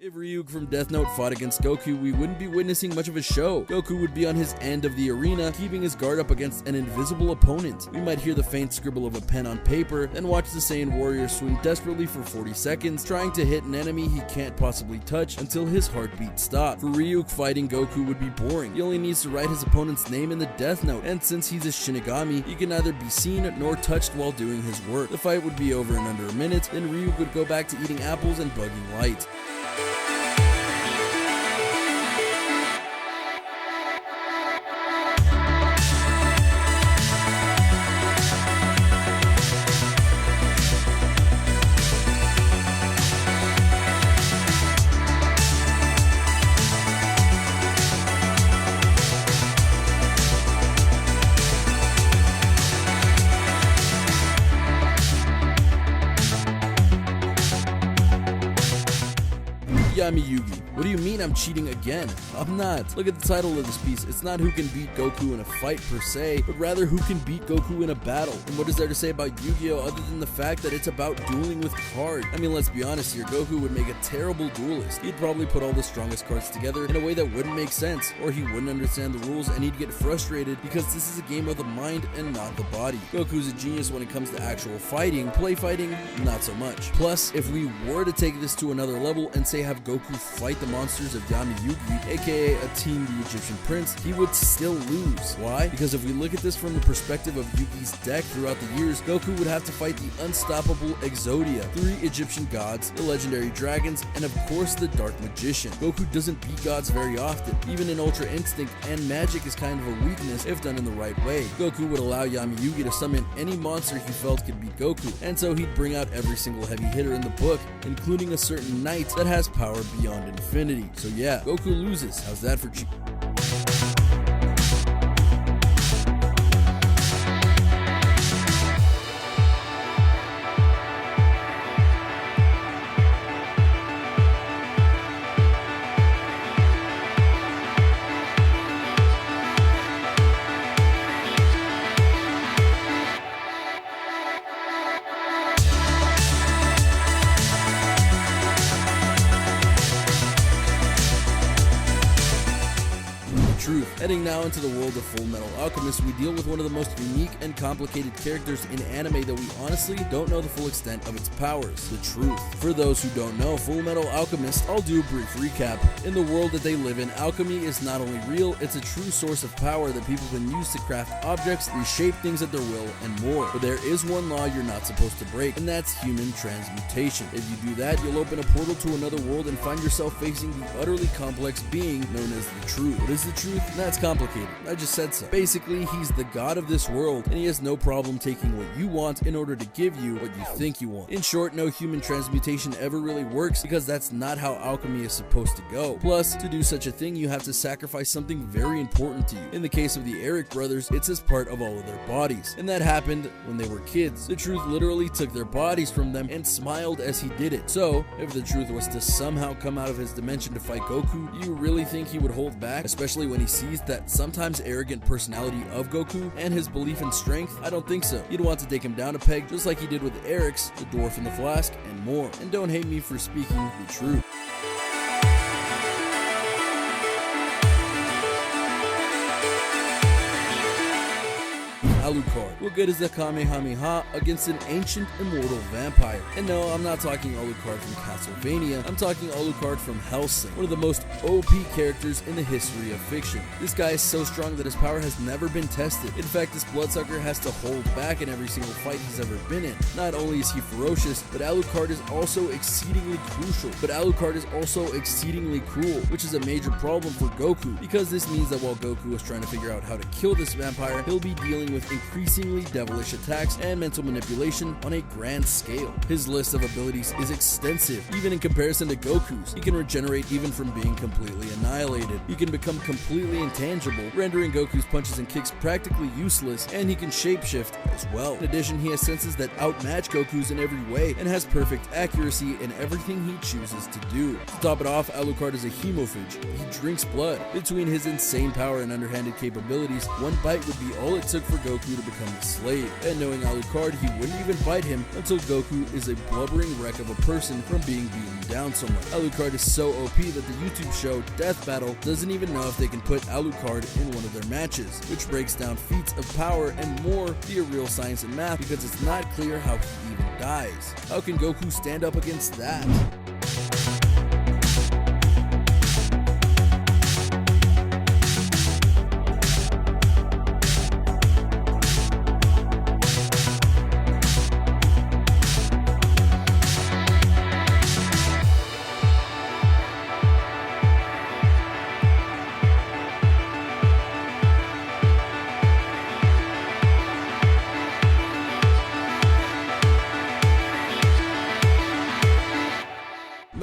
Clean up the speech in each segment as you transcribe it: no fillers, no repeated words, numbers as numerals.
If Ryuk from Death Note fought against Goku, we wouldn't be witnessing much of a show. Goku would be on his end of the arena, keeping his guard up against an invisible opponent. We might hear the faint scribble of a pen on paper, then watch the Saiyan warrior swing desperately for 40 seconds, trying to hit an enemy he can't possibly touch until his heartbeat stops. For Ryuk, fighting Goku would be boring. He only needs to write his opponent's name in the Death Note, and since he's a Shinigami, he can neither be seen nor touched while doing his work. The fight would be over in under a minute, then Ryuk would go back to eating apples and bugging light. YuGiOh. What do you mean I'm cheating again? I'm not. Look at the title of this piece. It's not who can beat Goku in a fight per se, but rather who can beat Goku in a battle. And what is there to say about YuGiOh other than the fact that it's about dueling with cards? I mean, let's be honest here, Goku would make a terrible duelist. He'd probably put all the strongest cards together in a way that wouldn't make sense, or he wouldn't understand the rules and he'd get frustrated because this is a game of the mind and not the body. Goku's a genius when it comes to actual fighting. Play fighting, not so much. Plus, if we were to take this to another level and say have Goku fight the monsters of YuGiOh, aka a team the Egyptian prince, he would still lose. Why? Because if we look at this from the perspective of Yugi's deck throughout the years, Goku would have to fight the unstoppable Exodia, 3 Egyptian gods, the legendary dragons, and of course the Dark Magician. Goku doesn't beat gods very often. Even in Ultra Instinct, and magic is kind of a weakness if done in the right way. Goku would allow YuGiOh to summon any monster he felt could beat Goku, and so he'd bring out every single heavy hitter in the book, including a certain knight that has power beyond infinity. So yeah, Goku loses. How's that for cheap? Heading now into the world of Full Metal Alchemist, we deal with one of the most unique and complicated characters in anime that we honestly don't know the full extent of its powers, the truth. For those who don't know Full Metal Alchemist, I'll do a brief recap. In the world that they live in, alchemy is not only real, it's a true source of power that people can use to craft objects, reshape things at their will, and more. But there is one law you're not supposed to break, and that's human transmutation. If you do that, you'll open a portal to another world and find yourself facing the utterly complex being known as the Truth. What is the Truth? That's complicated. I just said so. Basically, he's the god of this world, and he has no problem taking what you want in order to give you what you think you want. In short, no human transmutation ever really works because that's not how alchemy is supposed to go. Plus, to do such a thing, you have to sacrifice something very important to you. In the case of the Eric brothers, it's as part of all of their bodies. And that happened when they were kids. The Truth literally took their bodies from them and smiled as he did it. So, if the Truth was to somehow come out of his dimension to fight Goku, do you really think he would hold back? Especially when he sees that sometimes arrogant personality of Goku and his belief in strength? I don't think so. He'd want to take him down a peg just like he did with Eric's, the dwarf in the flask, and more. And don't hate me for speaking the truth. Alucard. What good is the Kamehameha against an ancient immortal vampire? And no, I'm not talking Alucard from Castlevania, I'm talking Alucard from Hellsing, one of the most OP characters in the history of fiction. This guy is so strong that his power has never been tested. In fact, this bloodsucker has to hold back in every single fight he's ever been in. Not only is he ferocious, but Alucard is also exceedingly cruel, which is a major problem for Goku, because this means that while Goku is trying to figure out how to kill this vampire, he'll be dealing with increasingly devilish attacks and mental manipulation on a grand scale. His list of abilities is extensive, even in comparison to Goku's. He can regenerate even from being completely annihilated. He can become completely intangible, rendering Goku's punches and kicks practically useless, and he can shapeshift as well. In addition, he has senses that outmatch Goku's in every way, and has perfect accuracy in everything he chooses to do. To top it off, Alucard is a hemophage. He drinks blood. Between his insane power and underhanded capabilities, one bite would be all it took for Goku Goku to become the slave, and knowing Alucard, he wouldn't even fight him until Goku is a blubbering wreck of a person from being beaten down so much. Alucard is so OP that the YouTube show Death Battle doesn't even know if they can put Alucard in one of their matches, which breaks down feats of power and more via real science and math because it's not clear how he even dies. How can Goku stand up against that?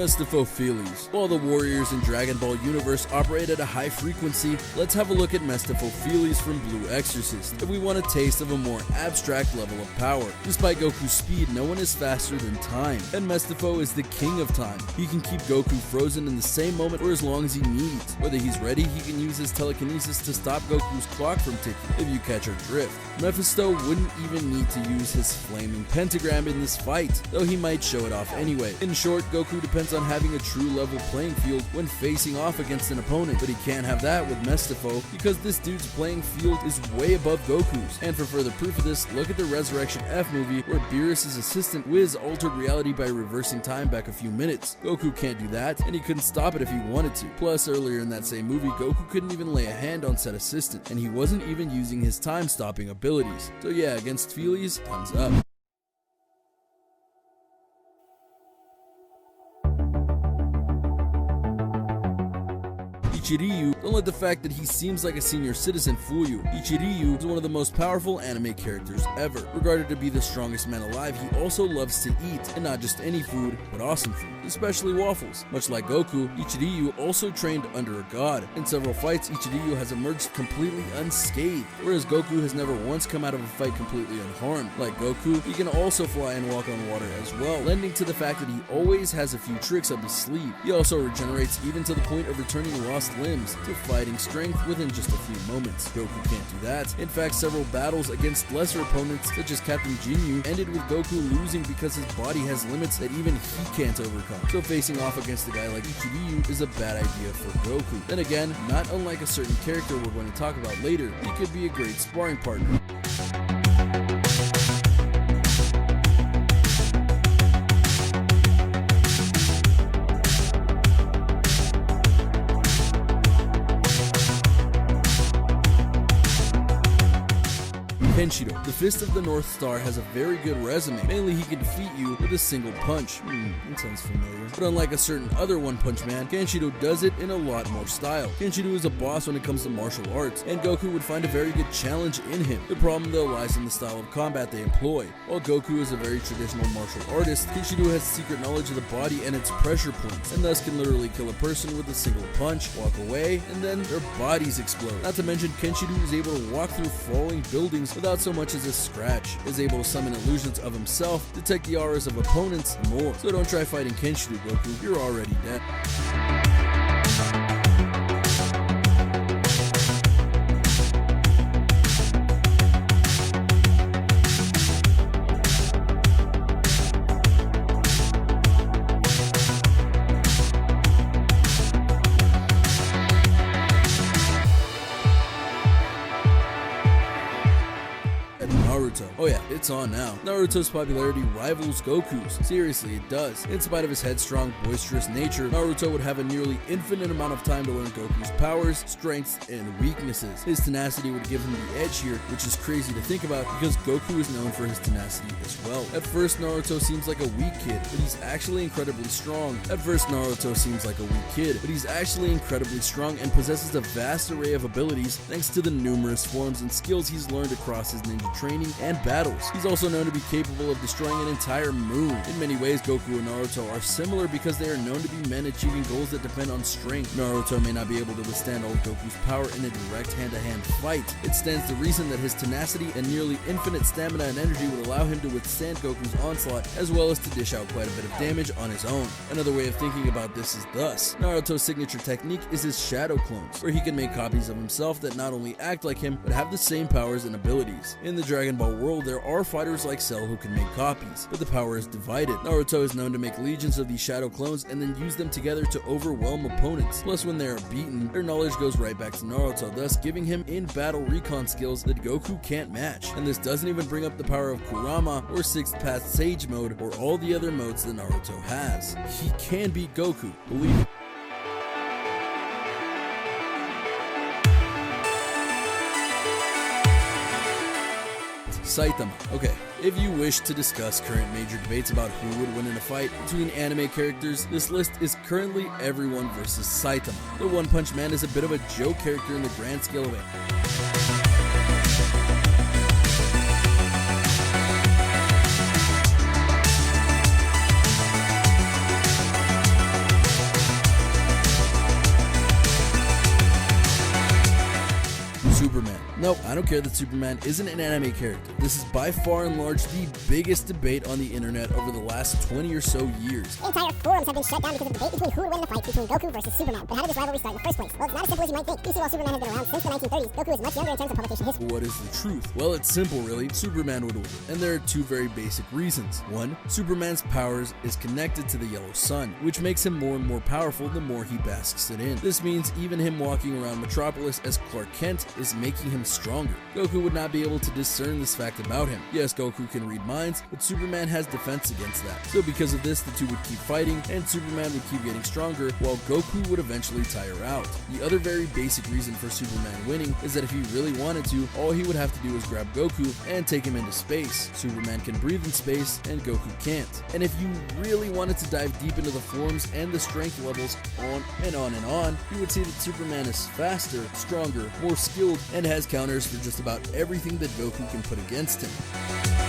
Mestifoe Feelies. While the warriors in Dragon Ball universe operate at a high frequency, let's have a look at Mestifoe Feelies from Blue Exorcist if we want a taste of a more abstract level of power. Despite Goku's speed, no one is faster than time, and Mestifoe is the king of time. He can keep Goku frozen in the same moment or as long as he needs. Whether he's ready, he can use his telekinesis to stop Goku's clock from ticking, if you catch our drift. Mephisto wouldn't even need to use his flaming pentagram in this fight, though he might show it off anyway. In short, Goku depends on having a true level playing field when facing off against an opponent, but he can't have that with Mestifoe because this dude's playing field is way above Goku's. And for further proof of this, look at the Resurrection F movie where Beerus' assistant Wiz altered reality by reversing time back a few minutes. Goku can't do that, and he couldn't stop it if he wanted to. Plus, earlier in that same movie, Goku couldn't even lay a hand on said assistant, and he wasn't even using his time-stopping abilities. So yeah, against Feelies, thumbs up. Ichigo, don't let the fact that he seems like a senior citizen fool you. Ichigo is one of the most powerful anime characters ever. Regarded to be the strongest man alive, he also loves to eat, and not just any food, but awesome food, especially waffles. Much like Goku, Ichigo also trained under a god. In several fights, Ichigo has emerged completely unscathed, whereas Goku has never once come out of a fight completely unharmed. Like Goku, he can also fly and walk on water as well, lending to the fact that he always has a few tricks up his sleeve. He also regenerates even to the point of returning lost limbs to fighting strength within just a few moments. Goku can't do that. In fact, several battles against lesser opponents such as Captain Ginyu ended with Goku losing because his body has limits that even he can't overcome. So facing off against a guy like Ichigo is a bad idea for Goku. Then again, not unlike a certain character we're going to talk about later, he could be a great sparring partner. Kenshiro, the Fist of the North Star, has a very good resume. Mainly, he can defeat you with a single punch. That sounds familiar. But unlike a certain other One Punch Man, Kenshiro does it in a lot more style. Kenshiro is a boss when it comes to martial arts, and Goku would find a very good challenge in him. The problem, though, lies in the style of combat they employ. While Goku is a very traditional martial artist, Kenshiro has secret knowledge of the body and its pressure points, and thus can literally kill a person with a single punch, walk away, and then their bodies explode. Not to mention, Kenshiro is able to walk through falling buildings without so much as a scratch, is able to summon illusions of himself, detect the auras of opponents, and more. So don't try fighting Kenshiro, Goku, you're already dead. Naruto. Oh yeah, it's on now. Naruto's popularity rivals Goku's. Seriously, it does. In spite of his headstrong, boisterous nature, Naruto would have a nearly infinite amount of time to learn Goku's powers, strengths, and weaknesses. His tenacity would give him the edge here, which is crazy to think about because Goku is known for his tenacity as well. At first, Naruto seems like a weak kid, but he's actually incredibly strong. And possesses a vast array of abilities thanks to the numerous forms and skills he's learned across his ninja training and battles. clouds. He's also known to be capable of destroying an entire moon. In many ways, Goku and Naruto are similar because they are known to be men achieving goals that depend on strength. Naruto may not be able to withstand all of Goku's power in a direct hand-to-hand fight. It stands to reason that his tenacity and nearly infinite stamina and energy would allow him to withstand Goku's onslaught, as well as to dish out quite a bit of damage on his own. Another way of thinking about this is thus: Naruto's signature technique is his shadow clones, where he can make copies of himself that not only act like him, but have the same powers and abilities. In the Dragon Ball world, there are fighters like Cell who can make copies, but the power is divided. Naruto is known to make legions of these shadow clones and then use them together to overwhelm opponents. Plus, when they are beaten, their knowledge goes right back to Naruto, thus giving him in-battle recon skills that Goku can't match. And this doesn't even bring up the power of Kurama or Sixth Path Sage mode or all the other modes that Naruto has. He can beat Goku, believe it. Saitama. Okay, if you wish to discuss current major debates about who would win in a fight between anime characters, this list is currently everyone versus Saitama. The One Punch Man is a bit of a joke character in the grand scale of it. Superman. Nope, I don't care that Superman isn't an anime character. This is by far and large the biggest debate on the internet over the last 20 or so years. Entire forums have been shut down because of the debate between who would win the fight between Goku versus Superman. But how did this rivalry start in the first place? Well, it's not as simple as you might think. You see, while Superman has been around since the 1930s, Goku is much younger in terms of publication history. What is the truth? Well, it's simple really. Superman would win. And there are two very basic reasons. One, Superman's powers is connected to the yellow sun, which makes him more and more powerful the more he basks it in. This means even him walking around Metropolis as Clark Kent is making him stronger. Goku would not be able to discern this fact about him. Yes, Goku can read minds, but Superman has defense against that. So because of this, the two would keep fighting, and Superman would keep getting stronger, while Goku would eventually tire out. The other very basic reason for Superman winning is that if he really wanted to, all he would have to do is grab Goku and take him into space. Superman can breathe in space, and Goku can't. And if you really wanted to dive deep into the forms and the strength levels on and on and on, you would see that Superman is faster, stronger, more skilled, and has counters for just about everything that Goku can put against him.